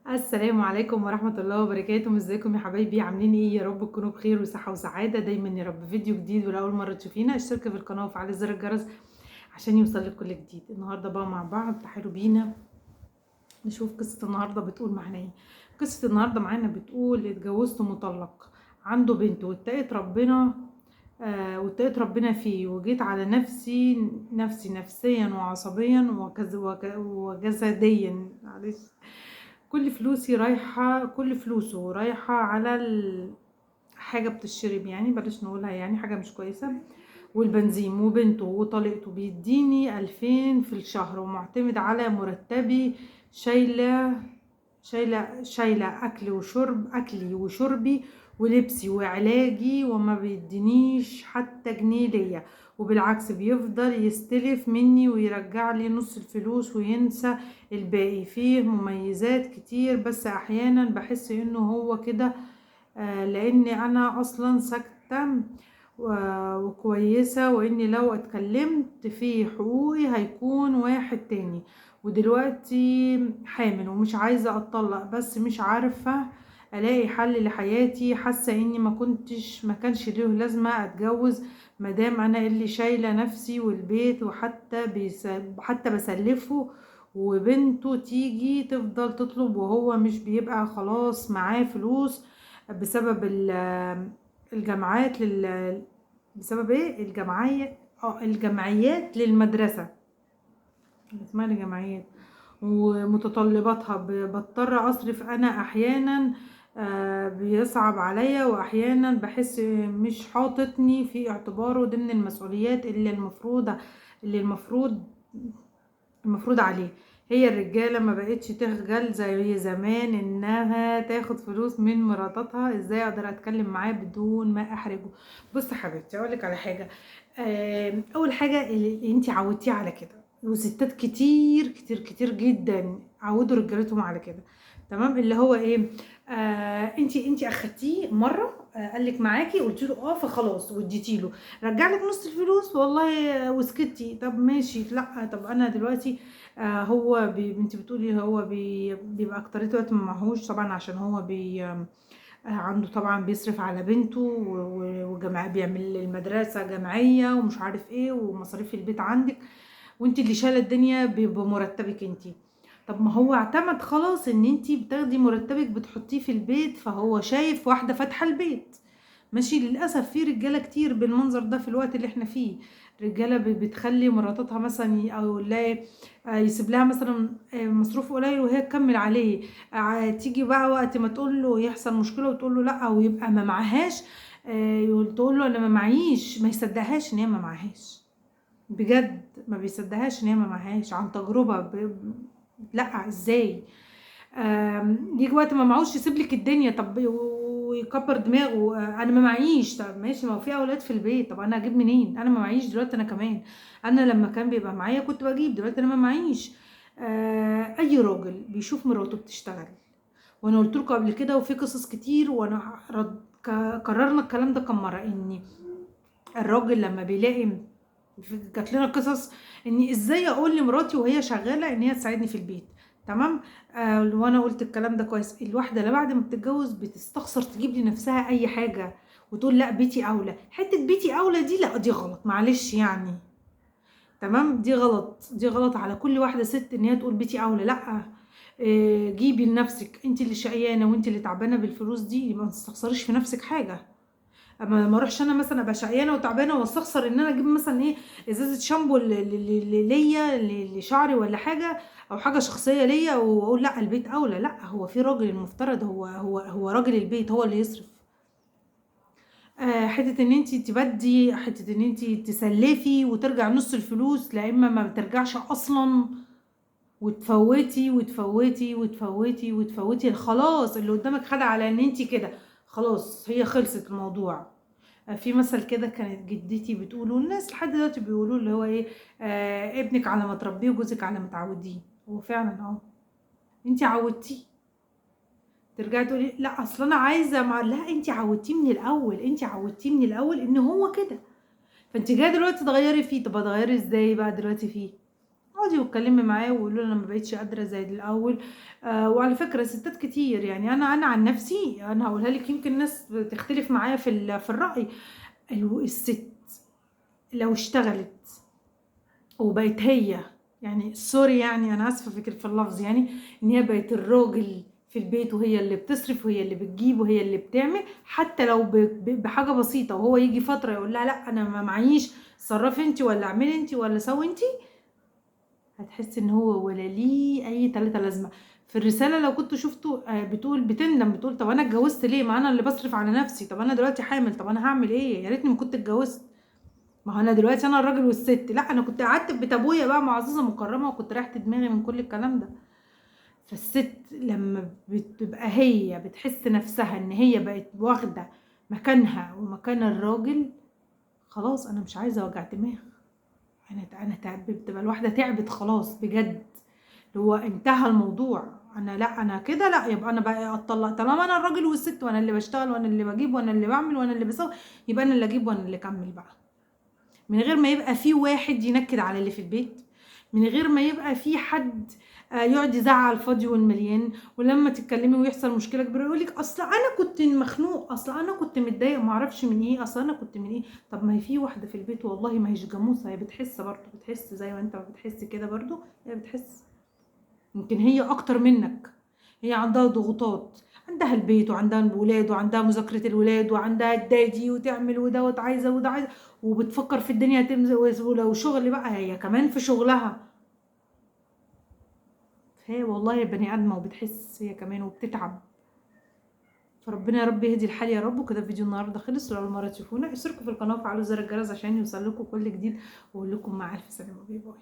السلام عليكم ورحمة الله وبركاته. ازيكم يا حبايبي؟ عاملين ايه؟ يا رب تكونوا بخير وصحة وسعادة دايما يا رب. فيديو جديد، ولأول مرة تشوفينا اشتركي في القناة وفعلي زر الجرس عشان يوصلك كل جديد. النهاردة بقى مع بعض تعالوا بينا نشوف قصة النهاردة بتقول معانا ايه. قصة النهاردة معانا بتقول اتجوزت مطلق عنده بنت واتقيت ربنا، واتقيت ربنا فيه، وجيت على نفسي نفسيا وعصبيا وجسديا. معلش، كل فلوسه رايحة على حاجة بتشرب، يعني بلاش نقولها، يعني حاجة مش كويسة، والبنزين، وبنته وطليقته. بيديني 2000 في الشهر ومعتمد على مرتبي. شايلة أكلي وشربي ولبسي وعلاجي، وما بيدينيش حتى جنيه ليا، وبالعكس بيفضل يستلف مني ويرجع لي نص الفلوس وينسى الباقي. فيه مميزات كتير، بس أحيانا بحس إنه هو كده، لأني أنا أصلا ساكتة وكويسة، وإني لو اتكلمت في حقوقي هيكون واحد تاني. ودلوقتي حامل ومش عايزة اتطلق، بس مش عارفة الاقي حل لحياتي. حاسة اني ما كانش ليه لازمة اتجوز، مادام انا اللي شايلة نفسي والبيت، حتى بسلفه، وبنته تيجي تفضل تطلب وهو مش بيبقى خلاص معاه فلوس بسبب الجامعات بسبب ايه الجمعيات للمدرسة، اسمها الجمعيات ومتطلباتها. بضطر اصرف انا احيانا، بيصعب عليا، واحيانا بحس مش حاططني في اعتباره ضمن المسؤوليات اللي المفروض عليه. هي الرجاله ما بقتش تخجل زي زمان انها تاخد فلوس من مراتاتها. ازاي اقدر اتكلم معاه بدون ما احرجه؟ بص يا حبيبتي، اقول لك على حاجه. اول حاجه اللي انت عودتيه على كده، وستات كتير كتير كتير جدا عودوا رجالتهم على كده، تمام؟ اللي هو ايه؟ انت اخدتيه مره، قال لك معاكي، قلت له اه فخلاص واديتي له، رجع لك نص الفلوس والله، وسكتي. طب ماشي، لا طب انا دلوقتي، انت بتقولي هو بيبقى اكترية الوقت ما معهوش طبعا، عشان هو عنده طبعا بيصرف على بنته، وجماعة بيعمل المدرسة جمعية ومش عارف ايه، ومصاريف البيت عندك، وانت اللي شايله الدنيا بمرتبك انت. طب ما هو اعتمد خلاص ان انت بتاخدي مرتبك بتحطيه في البيت، فهو شايف واحده فاتحه البيت. ماشي، للاسف في رجاله كتير بالمنظر ده في الوقت اللي احنا فيه. رجاله بتخلي مراتاتها مثلا او لا، يسيب لها مثلا مصروف قليل وهي تكمل عليه. تيجي بقى وقت ما تقول له يحصل مشكله وتقول له لا، ويبقى ما معهاش، تقول له انا ما معيش، ما يصدقهاش ان هي ما معهاش. بجد ما بيصدقهاش ان هي ما معهاش، عن تجربه لا ازاي؟ يجي وقت ما معوش يسيب لك الدنيا، طب ويكبر دماغه. انا ما معيش، طب ماشي، ما هو في اولاد في البيت، طب انا اجيب منين؟ انا ما معيش دلوقتي انا كمان. انا لما كان بيبقى معايا كنت بجيب، دلوقتي انا ما معيش. اي راجل بيشوف مراته بتشتغل، وانا قلت لكم قبل كده وفي قصص كتير، وانا كررنا الكلام ده كم مره، ان الراجل لما بيلاقي، جات لنا قصص اني ازاي اقول لمراتي وهي شغاله ان هي تساعدني في البيت، تمام؟ وانا قلت الكلام ده كويس. الواحده اللي بعد ما بتتجوز بتستخسر تجيب لنفسها اي حاجه، وتقول لا بيتي اولى. حته بيتي اولى دي لا، دي غلط، معلش يعني، تمام؟ دي غلط على كل واحده ست ان هي تقول بيتي اولى، لا. جيبي لنفسك، انت اللي شقيانه وانت اللي تعبانه بالفلوس دي، يبقى ما تستخسريش في نفسك حاجه. اما ما اروحش انا مثلا ابقى شقيانه وتعبانه واستخسر ان انا اجيب مثلا ايه، ازازه شامبو ليا لشعري ولا حاجه، او حاجه شخصيه ليا، واقول لا البيت اولى. لا، هو في راجل المفترض هو راجل البيت هو اللي يصرف. حته ان انت تبدي، حته ان انت تسلفي وترجع نص الفلوس، لا اما ما بترجعش اصلا، وتفوتي وتفوتي وتفوتي وتفوتي، خلاص اللي قدامك خد على ان انت كده، خلاص هي خلصت الموضوع. في مثل كده كانت جدتي بتقوله، الناس لحد دلوقتي بيقولوا، اللي هو ايه، ابنك على ما تربيه وجوزك على ما تعوديه. هو فعلا انت عودتيه، ترجعي تقولي لا اصل انا عايزه لا، انت عودتيه من الاول، ان هو كده، فانت جايه دلوقتي تغيري فيه. طب هتغيري ازاي بقى دلوقتي فيه؟ اقعدي واتكلمي معاه وقولي له انا ما بقتش قادره زي الاول. وعلى فكره ستات كتير، يعني انا عن نفسي انا هقولها لك، يمكن الناس تختلف معايا في الراي. الست لو اشتغلت وبقت هي، يعني سوري يعني انا اسفه في اللفظ، يعني ان هي بقت الراجل في البيت، وهي اللي بتصرف وهي اللي بتجيب وهي اللي بتعمل، حتى لو بحاجه بسيطه، وهو يجي فتره يقول لها لا انا ما معيش، صرفي انت ولا اعملي انت ولا سوي انت، هتحس ان هو ولا ليه اي تلاته لازمه. في الرساله لو كنت شفته بتقول بتندم، بتقول طب انا اتجوزت ليه، ما انا اللي بصرف على نفسي، طب انا دلوقتي حامل، طب انا هعمل ايه، يا ريتني ما كنت اتجوزت. ما هو انا دلوقتي انا الراجل والست، لا انا كنت قعدت في بيت ابويا بقى معززه مكرمه، وكنت ريحت دماغي من كل الكلام ده. فالست لما بتبقى هي بتحس نفسها ان هي بقت واخده مكانها ومكان الراجل، خلاص انا مش عايزه وجع دماغ. انا تعبت، بتبقى الواحده تعبت خلاص بجد، اللي هو انتهى الموضوع. انا لا انا كده لا، يبقى انا بقى اتطلق طالما انا الراجل والست، وانا اللي بشتغل وانا اللي بجيب وانا اللي بعمل وانا اللي بسوي، يبقى انا اللي اجيب وانا اللي اكمل بقى، من غير ما يبقى في واحد ينكد على اللي في البيت، من غير ما يبقى في حد يقعد يزعل الفاضي والمليان، ولما تتكلمي ويحصل مشكله كبيره يقولك اصل انا كنت مخنوق، اصل انا كنت متضايق ما اعرفش من ايه، اصل انا كنت من ايه. طب ما هي في واحده في البيت والله ما هيش جاموسه، هي بتحس برضه، بتحس زي ما انت بتحس كده برضه، هي بتحس، يمكن هي اكتر منك. هي عندها ضغوطات، عندها البيت وعندها الولاد وعندها مذاكرة الولاد وعندها الدادي وتعمل وده وعايزة وده عايزة، وبتفكر في الدنيا تمزق، ولو شغل بقى هي كمان في شغلها. هي والله بني آدمة وبتحس هي كمان وبتتعب. فربنا يا رب يهدي الحال يا رب. وكده فيديو النهارده خلص، ولو اول مرة تشوفونا اشتركوا في القناة وفعلوا زر الجرس عشان يوصل لكم كل جديد، واقول لكم مع الف سلامة، باي باي.